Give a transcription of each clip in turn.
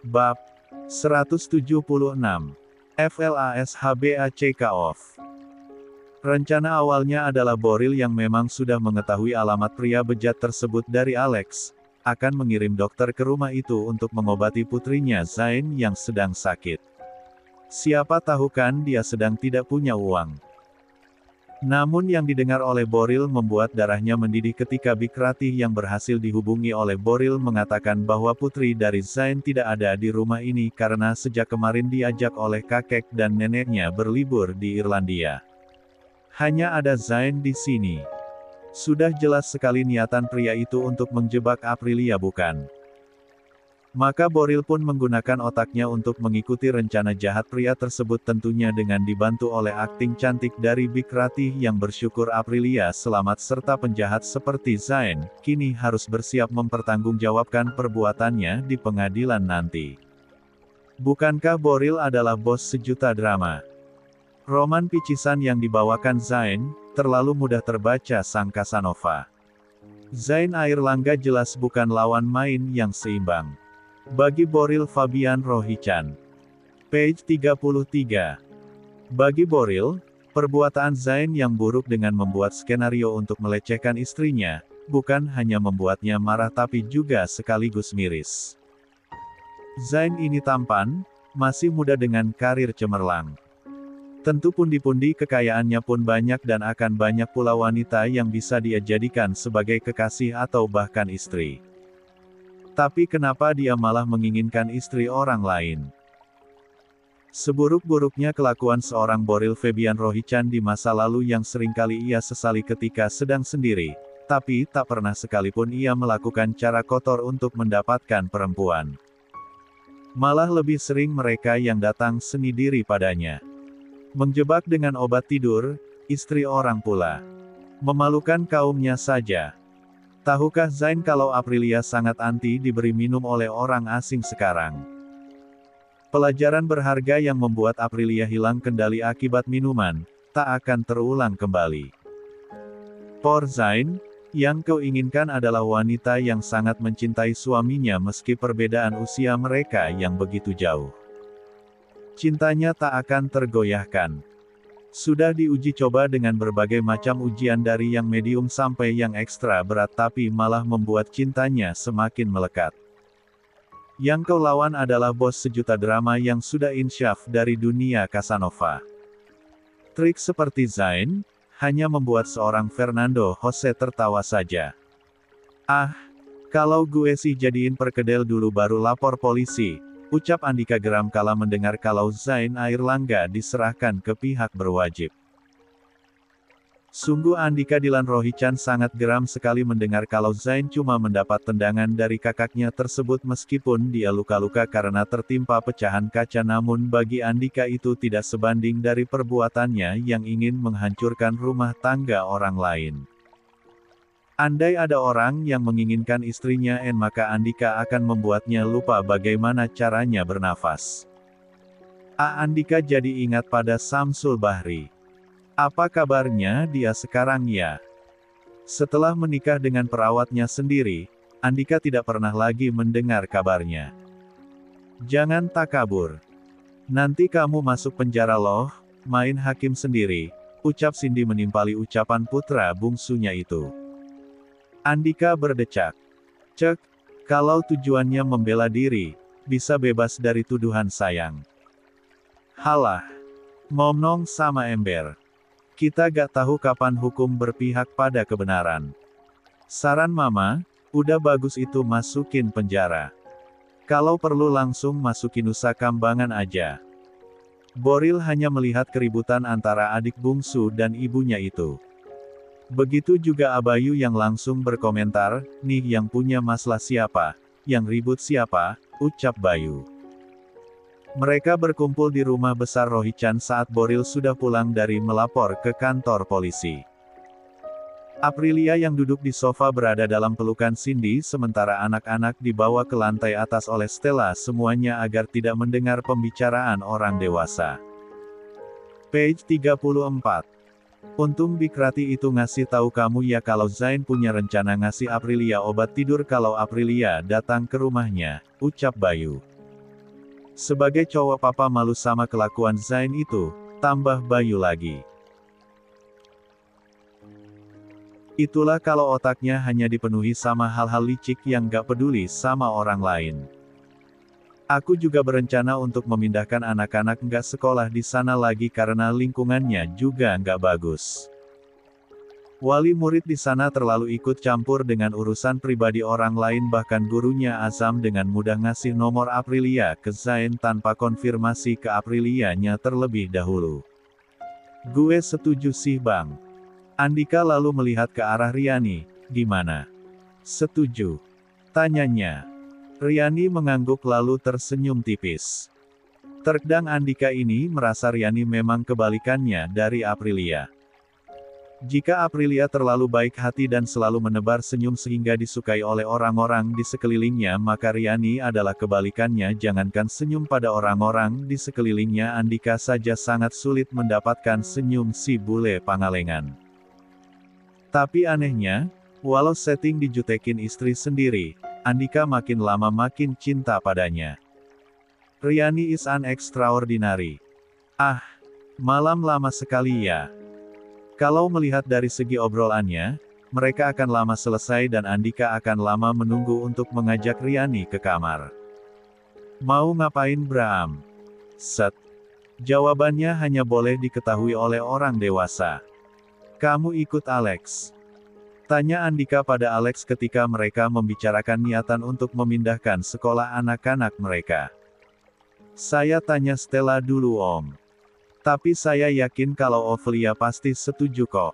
Bab 176. FLASHBACK Off. Rencana awalnya adalah Boril yang memang sudah mengetahui alamat pria bejat tersebut dari Alex, akan mengirim dokter ke rumah itu untuk mengobati putrinya Zain yang sedang sakit. Siapa tahu kan dia sedang tidak punya uang. Namun yang didengar oleh Boril membuat darahnya mendidih ketika Bikrati yang berhasil dihubungi oleh Boril mengatakan bahwa putri dari Zain tidak ada di rumah ini karena sejak kemarin diajak oleh kakek dan neneknya berlibur di Irlandia. Hanya ada Zain di sini. Sudah jelas sekali niatan pria itu untuk menjebak Aprilia, bukan? Maka Boril pun menggunakan otaknya untuk mengikuti rencana jahat pria tersebut, tentunya dengan dibantu oleh akting cantik dari Bikrati yang bersyukur Aprilia selamat serta penjahat seperti Zain, kini harus bersiap mempertanggungjawabkan perbuatannya di pengadilan nanti. Bukankah Boril adalah bos sejuta drama? Roman picisan yang dibawakan Zain, terlalu mudah terbaca sang Casanova. Zain Airlangga jelas bukan lawan main yang seimbang bagi Boril Fabian Rohichan. Page 33. Bagi Boril, perbuatan Zain yang buruk dengan membuat skenario untuk melecehkan istrinya, bukan hanya membuatnya marah tapi juga sekaligus miris. Zain ini tampan, masih muda dengan karir cemerlang. Tentu pundi-pundi kekayaannya pun banyak dan akan banyak pula wanita yang bisa dia jadikan sebagai kekasih atau bahkan istri. Tapi kenapa dia malah menginginkan istri orang lain? Seburuk-buruknya kelakuan seorang Boril Fabian Rohichan di masa lalu yang seringkali ia sesali ketika sedang sendiri, tapi tak pernah sekalipun ia melakukan cara kotor untuk mendapatkan perempuan. Malah lebih sering mereka yang datang seni diri padanya. Menjebak dengan obat tidur, istri orang pula. Memalukan kaumnya saja. Tahukah Zain kalau Aprilia sangat anti diberi minum oleh orang asing sekarang? Pelajaran berharga yang membuat Aprilia hilang kendali akibat minuman, tak akan terulang kembali. Por Zain, yang kau inginkan adalah wanita yang sangat mencintai suaminya meski perbedaan usia mereka yang begitu jauh. Cintanya tak akan tergoyahkan. Sudah diuji coba dengan berbagai macam ujian dari yang medium sampai yang ekstra berat tapi malah membuat cintanya semakin melekat. Yang kau lawan adalah bos sejuta drama yang sudah insyaf dari dunia Casanova. Trik seperti Zain, hanya membuat seorang Fernando Jose tertawa saja. Ah, kalau gue sih jadiin perkedel dulu baru lapor polisi, ucap Andika geram kala mendengar kalau Zain Airlangga diserahkan ke pihak berwajib. Sungguh Andika Dilan Rohichan sangat geram sekali mendengar kalau Zain cuma mendapat tendangan dari kakaknya tersebut meskipun dia luka-luka karena tertimpa pecahan kaca, namun bagi Andika itu tidak sebanding dari perbuatannya yang ingin menghancurkan rumah tangga orang lain. Andai ada orang yang menginginkan istrinya maka Andika akan membuatnya lupa bagaimana caranya bernafas. Andika jadi ingat pada Samsul Bahri. Apa kabarnya dia sekarang ya? Setelah menikah dengan perawatnya sendiri, Andika tidak pernah lagi mendengar kabarnya. Jangan takabur. Nanti kamu masuk penjara loh, main hakim sendiri, ucap Cindy menimpali ucapan putra bungsunya itu. Andika berdecak. Cek, kalau tujuannya membela diri, bisa bebas dari tuduhan sayang. Halah. Ngomong sama ember. Kita gak tahu kapan hukum berpihak pada kebenaran. Saran mama, udah bagus itu masukin penjara. Kalau perlu langsung masukin Nusa Kambangan aja. Boril hanya melihat keributan antara adik bungsu dan ibunya itu. Begitu juga Abayu yang langsung berkomentar, nih yang punya masalah siapa, yang ribut siapa, ucap Bayu. Mereka berkumpul di rumah besar Rohichan saat Boril sudah pulang dari melapor ke kantor polisi. Aprilia yang duduk di sofa berada dalam pelukan Cindy sementara anak-anak dibawa ke lantai atas oleh Stella semuanya agar tidak mendengar pembicaraan orang dewasa. Page 34. Untung Bikrati itu ngasih tahu kamu ya kalau Zain punya rencana ngasih Aprilia obat tidur kalau Aprilia datang ke rumahnya, ucap Bayu. Sebagai cowok papa malu sama kelakuan Zain itu, tambah Bayu lagi. Itulah kalau otaknya hanya dipenuhi sama hal-hal licik yang gak peduli sama orang lain. Aku juga berencana untuk memindahkan anak-anak nggak sekolah di sana lagi karena lingkungannya juga nggak bagus. Wali murid di sana terlalu ikut campur dengan urusan pribadi orang lain, bahkan gurunya Azam dengan mudah ngasih nomor Aprilia ke Zain tanpa konfirmasi ke Aprilianya terlebih dahulu. Gue setuju sih bang. Andika lalu melihat ke arah Riani, gimana? Setuju? Tanyanya. Riani mengangguk lalu tersenyum tipis. Terkadang Andika ini merasa Riani memang kebalikannya dari Aprilia. Jika Aprilia terlalu baik hati dan selalu menebar senyum sehingga disukai oleh orang-orang di sekelilingnya, maka Riani adalah kebalikannya. Jangankan senyum pada orang-orang di sekelilingnya, Andika saja sangat sulit mendapatkan senyum si bule Pangalengan. Tapi anehnya, walau setting dijutekin istri sendiri, Andika makin lama makin cinta padanya. Riani is an extraordinary. Ah, malam lama sekali ya. Kalau melihat dari segi obrolannya, mereka akan lama selesai dan Andika akan lama menunggu untuk mengajak Riani ke kamar. Mau ngapain Bram? Set. Jawabannya hanya boleh diketahui oleh orang dewasa. Kamu ikut Alex? Tanya Andika pada Alex ketika mereka membicarakan niatan untuk memindahkan sekolah anak-anak mereka. Saya tanya Stella dulu om. Tapi saya yakin kalau Ophelia pasti setuju kok.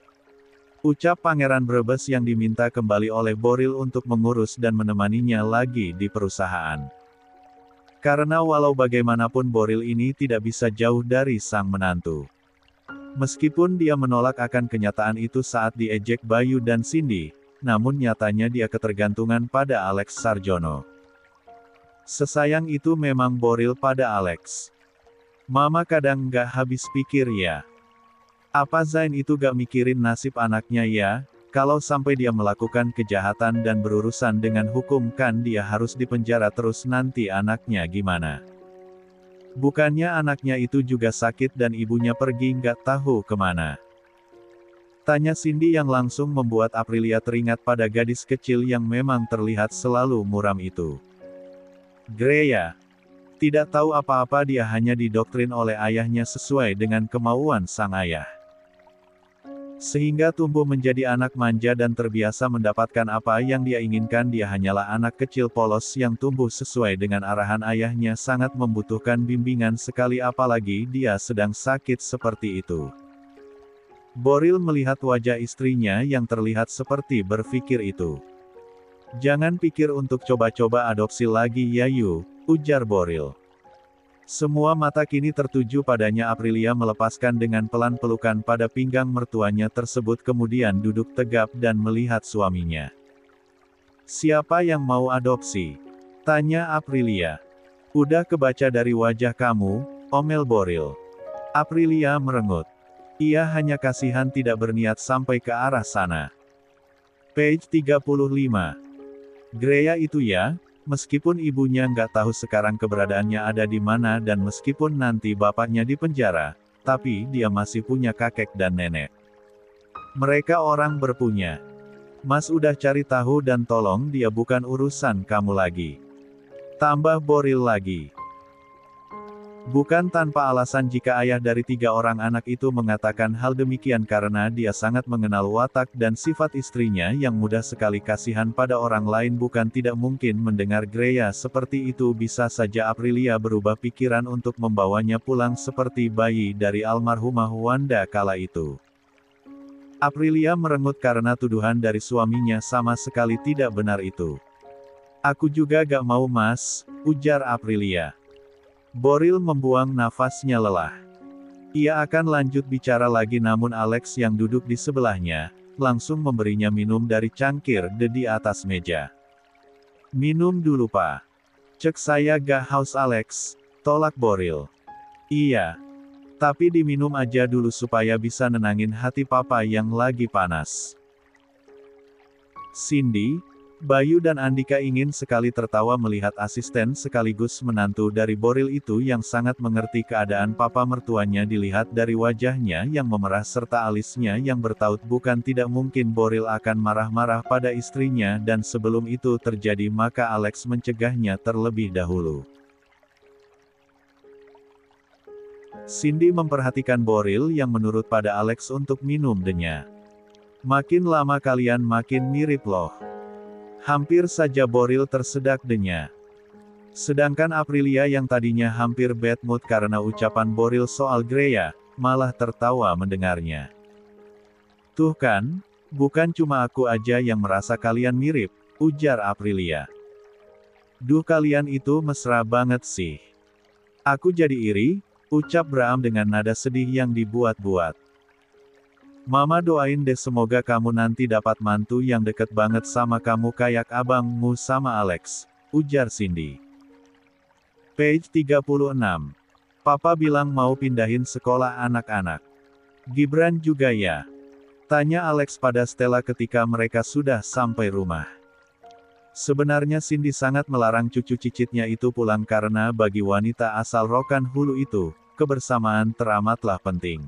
Ucap Pangeran Brebes yang diminta kembali oleh Boril untuk mengurus dan menemaninya lagi di perusahaan. Karena walau bagaimanapun Boril ini tidak bisa jauh dari sang menantu. Meskipun dia menolak akan kenyataan itu saat diejek Bayu dan Cindy, namun nyatanya dia ketergantungan pada Alex Sarjono. Sesayang itu memang Boril pada Alex. Mama kadang nggak habis pikir ya. Apa Zain itu gak mikirin nasib anaknya ya? Kalau sampai dia melakukan kejahatan dan berurusan dengan hukum, kan dia harus dipenjara terus, nanti anaknya gimana? Bukannya anaknya itu juga sakit dan ibunya pergi nggak tahu kemana? Tanya Cindy yang langsung membuat Aprilia teringat pada gadis kecil yang memang terlihat selalu muram itu. Greya. Tidak tahu apa-apa, dia hanya didoktrin oleh ayahnya sesuai dengan kemauan sang ayah. Sehingga tumbuh menjadi anak manja dan terbiasa mendapatkan apa yang dia inginkan. Dia hanyalah anak kecil polos yang tumbuh sesuai dengan arahan ayahnya, sangat membutuhkan bimbingan sekali apalagi dia sedang sakit seperti itu. Boril melihat wajah istrinya yang terlihat seperti berpikir itu. Jangan pikir untuk coba-coba adopsi lagi ya Yu, ujar Boril. Semua mata kini tertuju padanya. Aprilia melepaskan dengan pelan pelukan pada pinggang mertuanya tersebut, kemudian duduk tegap dan melihat suaminya. Siapa yang mau adopsi? Tanya Aprilia. Udah kebaca dari wajah kamu, omel Boril. Aprilia merengut. Ia hanya kasihan tidak berniat sampai ke arah sana. Page 35. Greya itu ya? Meskipun ibunya nggak tahu sekarang keberadaannya ada di mana dan meskipun nanti bapaknya di penjara, tapi dia masih punya kakek dan nenek. Mereka orang berpunya. Mas udah cari tahu dan tolong dia, bukan urusan kamu lagi. Tambah Boril lagi. Bukan tanpa alasan jika ayah dari 3 orang anak itu mengatakan hal demikian, karena dia sangat mengenal watak dan sifat istrinya yang mudah sekali kasihan pada orang lain. Bukan tidak mungkin mendengar Greya seperti itu. Bisa saja Aprilia berubah pikiran untuk membawanya pulang seperti bayi dari almarhumah Wanda kala itu. Aprilia merengut karena tuduhan dari suaminya sama sekali tidak benar itu. Aku juga gak mau mas, ujar Aprilia. Boril membuang nafasnya lelah. Ia akan lanjut bicara lagi, namun Alex yang duduk di sebelahnya, langsung memberinya minum dari cangkir di atas meja. Minum dulu pak. Cek saya gak haus Alex, tolak Boril. Iya. Tapi diminum aja dulu supaya bisa nenangin hati papa yang lagi panas. Cindy, Bayu dan Andika ingin sekali tertawa melihat asisten sekaligus menantu dari Boril itu yang sangat mengerti keadaan papa mertuanya dilihat dari wajahnya yang memerah serta alisnya yang bertaut bukan tidak mungkin Boril akan marah-marah pada istrinya dan sebelum itu terjadi maka Alex mencegahnya terlebih dahulu. Cindy memperhatikan Boril yang menurut pada Alex untuk minum denya. Makin lama kalian makin mirip loh. Hampir saja Boril tersedak denya. Sedangkan Aprilia yang tadinya hampir bad mood karena ucapan Boril soal Greya, malah tertawa mendengarnya. Tuh kan, bukan cuma aku aja yang merasa kalian mirip, ujar Aprilia. Duh kalian itu mesra banget sih. Aku jadi iri, ucap Bram dengan nada sedih yang dibuat-buat. Mama doain deh semoga kamu nanti dapat mantu yang deket banget sama kamu kayak abangmu sama Alex, ujar Cindy. Page 36. Papa bilang mau pindahin sekolah anak-anak. Gibran juga ya? Tanya Alex pada Stella ketika mereka sudah sampai rumah. Sebenarnya Cindy sangat melarang cucu cicitnya itu pulang karena bagi wanita asal Rokan Hulu itu, kebersamaan teramatlah penting.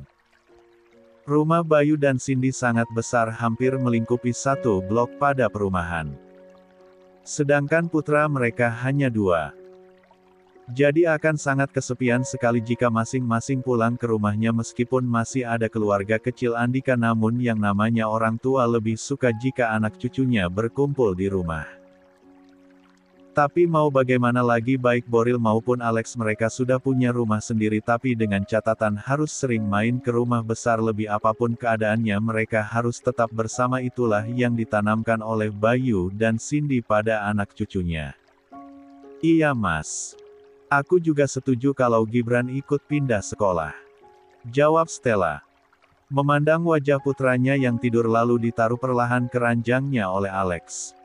Rumah Bayu dan Cindy sangat besar hampir melingkupi satu blok pada perumahan. Sedangkan putra mereka hanya 2. Jadi akan sangat kesepian sekali jika masing-masing pulang ke rumahnya meskipun masih ada keluarga kecil Andika namun yang namanya orang tua lebih suka jika anak cucunya berkumpul di rumah. Tapi mau bagaimana lagi baik Boril maupun Alex mereka sudah punya rumah sendiri tapi dengan catatan harus sering main ke rumah besar lebih apapun keadaannya mereka harus tetap bersama itulah yang ditanamkan oleh Bayu dan Cindy pada anak cucunya. Iya mas. Aku juga setuju kalau Gibran ikut pindah sekolah. Jawab Stella. Memandang wajah putranya yang tidur lalu ditaruh perlahan ke ranjangnya oleh Alex.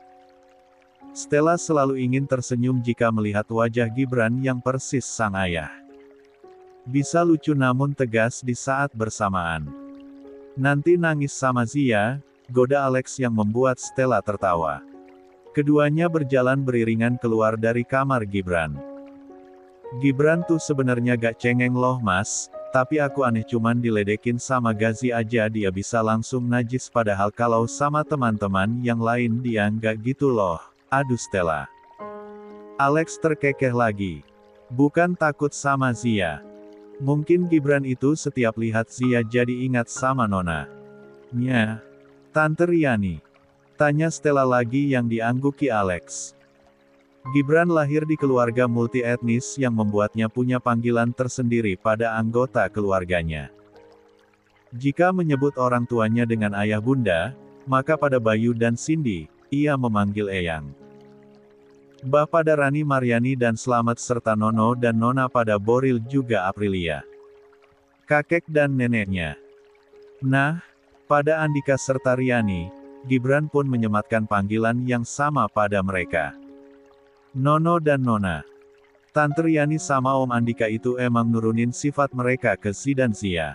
Stella selalu ingin tersenyum jika melihat wajah Gibran yang persis sang ayah. Bisa lucu namun tegas di saat bersamaan. Nanti nangis sama Zia, goda Alex yang membuat Stella tertawa. Keduanya berjalan beriringan keluar dari kamar Gibran. Gibran tuh sebenarnya gak cengeng loh mas, tapi aku aneh cuman diledekin sama Gazi aja dia bisa langsung najis padahal kalau sama teman-teman yang lain dia nggak gitu loh. Aduh Stella. Alex terkekeh lagi. Bukan takut sama Zia. Mungkin Gibran itu setiap lihat Zia jadi ingat sama Nona. Nya. Tante Riani. Tanya Stella lagi yang diangguki Alex. Gibran lahir di keluarga multi etnis yang membuatnya punya panggilan tersendiri pada anggota keluarganya. Jika menyebut orang tuanya dengan ayah bunda, maka pada Bayu dan Cindy, ia memanggil Eyang. Bah pada Rani Mariani dan Slamet serta Nono dan Nona pada Boril juga Aprilia. Kakek dan neneknya. Nah, pada Andika serta Riani, Gibran pun menyematkan panggilan yang sama pada mereka. Nono dan Nona. Tante Riani sama Om Andika itu emang nurunin sifat mereka ke Zi dan Zia.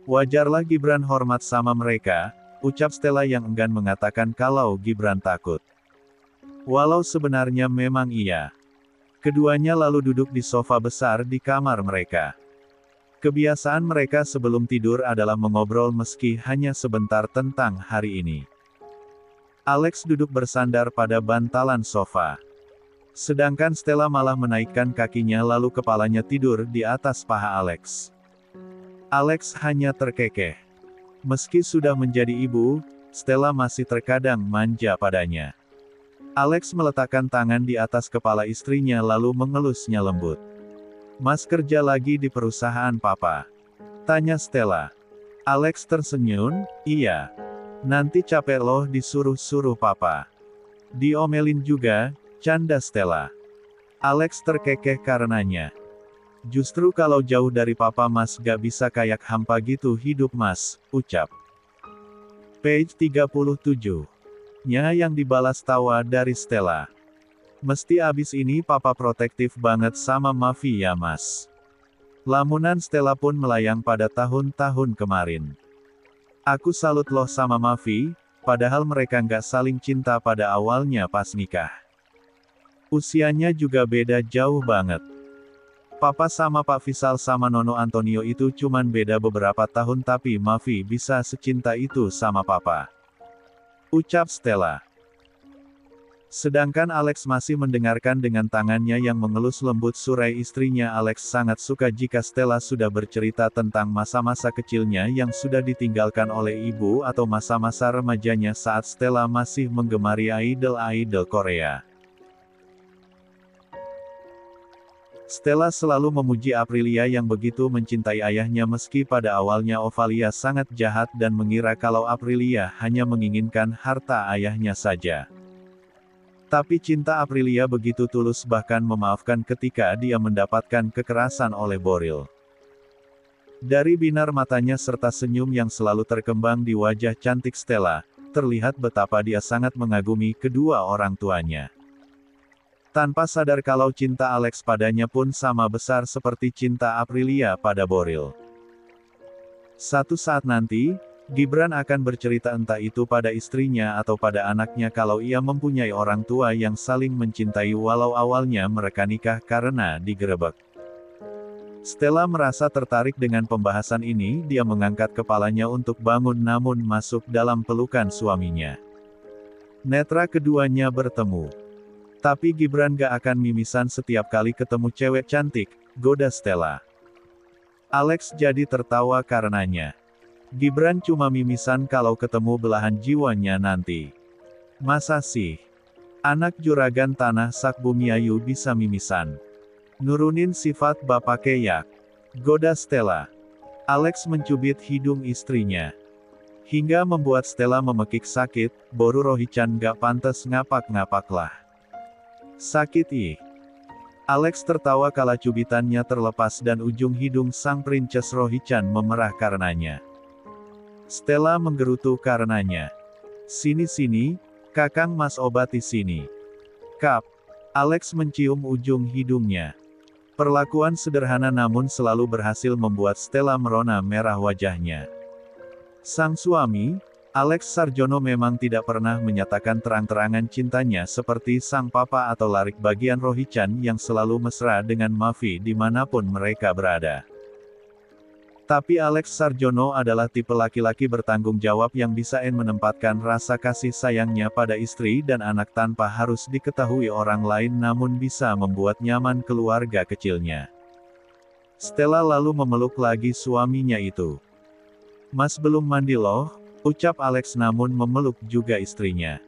Wajarlah Gibran hormat sama mereka, ucap Stella yang enggan mengatakan kalau Gibran takut. Walau sebenarnya memang iya. Keduanya lalu duduk di sofa besar di kamar mereka. Kebiasaan mereka sebelum tidur adalah mengobrol meski hanya sebentar tentang hari ini. Alex duduk bersandar pada bantalan sofa. Sedangkan Stella malah menaikkan kakinya lalu kepalanya tidur di atas paha Alex. Alex hanya terkekeh. Meski sudah menjadi ibu, Stella masih terkadang manja padanya. Alex meletakkan tangan di atas kepala istrinya lalu mengelusnya lembut. Mas kerja lagi di perusahaan papa? Tanya Stella. Alex tersenyum, iya. Nanti capek loh disuruh-suruh papa. Diomelin juga, canda Stella. Alex terkekeh karenanya. Justru kalau jauh dari papa mas gak bisa kayak hampa gitu hidup mas, ucap. Page 37. Nya yang dibalas tawa dari Stella. Mesti abis ini papa protektif banget sama Mavi ya mas. Lamunan Stella pun melayang pada tahun-tahun kemarin. Aku salut loh sama Mavi, padahal mereka nggak saling cinta pada awalnya pas nikah. Usianya juga beda jauh banget. Papa sama Pak Faisal sama Nono Antonio itu cuman beda beberapa tahun tapi Mavi bisa secinta itu sama Papa. Ucap Stella. Sedangkan Alex masih mendengarkan dengan tangannya yang mengelus lembut surai istrinya. Alex sangat suka jika Stella sudah bercerita tentang masa-masa kecilnya yang sudah ditinggalkan oleh ibu atau masa-masa remajanya saat Stella masih menggemari idol-idol Korea. Stella selalu memuji Aprilia yang begitu mencintai ayahnya meski pada awalnya Ovalia sangat jahat dan mengira kalau Aprilia hanya menginginkan harta ayahnya saja. Tapi cinta Aprilia begitu tulus bahkan memaafkan ketika dia mendapatkan kekerasan oleh Boril. Dari binar matanya serta senyum yang selalu terkembang di wajah cantik Stella, terlihat betapa dia sangat mengagumi kedua orang tuanya. Tanpa sadar kalau cinta Alex padanya pun sama besar seperti cinta Aprilia pada Boril. Satu saat nanti, Gibran akan bercerita entah itu pada istrinya atau pada anaknya kalau ia mempunyai orang tua yang saling mencintai walau awalnya mereka nikah karena digerebek. Stella merasa tertarik dengan pembahasan ini, dia mengangkat kepalanya untuk bangun namun masuk dalam pelukan suaminya. Netra keduanya bertemu. Tapi Gibran gak akan mimisan setiap kali ketemu cewek cantik, goda Stella. Alex jadi tertawa karenanya. Gibran cuma mimisan kalau ketemu belahan jiwanya nanti. Masa sih? Anak juragan tanah sak bumiayu bisa mimisan. Nurunin sifat bapak keyak. Goda Stella. Alex mencubit hidung istrinya. Hingga membuat Stella memekik sakit, boru Rohichan gak pantas ngapak-ngapak lah. Sakit ih. Alex tertawa kala cubitannya terlepas dan ujung hidung sang Princess Rohichan memerah karenanya. Stella menggerutu karenanya. Sini-sini, Kakang Mas obati sini. Kap. Alex mencium ujung hidungnya. Perlakuan sederhana namun selalu berhasil membuat Stella merona merah wajahnya. Sang suami, Alex Sarjono memang tidak pernah menyatakan terang-terangan cintanya seperti sang papa atau larik bagian Rohichan yang selalu mesra dengan Mavi dimanapun mereka berada. Tapi Alex Sarjono adalah tipe laki-laki bertanggung jawab yang bisa menempatkan rasa kasih sayangnya pada istri dan anak tanpa harus diketahui orang lain namun bisa membuat nyaman keluarga kecilnya. Stella lalu memeluk lagi suaminya itu. Mas belum mandi loh, ucap Alex namun memeluk juga istrinya.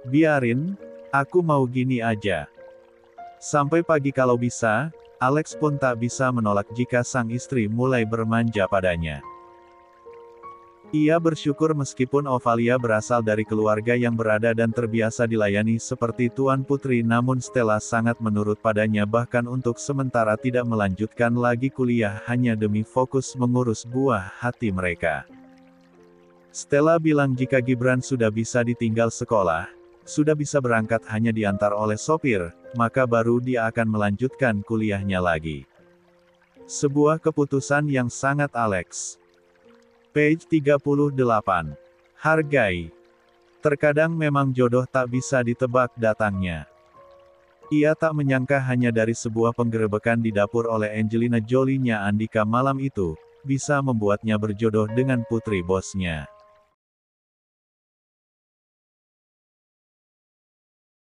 Biarin, aku mau gini aja. Sampai pagi kalau bisa. Alex pun tak bisa menolak jika sang istri mulai bermanja padanya. Ia bersyukur meskipun Ovalia berasal dari keluarga yang berada dan terbiasa dilayani seperti Tuan Putri namun Stella sangat menurut padanya bahkan untuk sementara tidak melanjutkan lagi kuliah hanya demi fokus mengurus buah hati mereka. Stella bilang jika Gibran sudah bisa ditinggal sekolah, sudah bisa berangkat hanya diantar oleh sopir, maka baru dia akan melanjutkan kuliahnya lagi. Sebuah keputusan yang sangat Alex. Page 38. Hargai. Terkadang memang jodoh tak bisa ditebak datangnya. Ia tak menyangka hanya dari sebuah penggerebekan di dapur oleh Angelina Jolie-nya Andika malam itu, bisa membuatnya berjodoh dengan putri bosnya.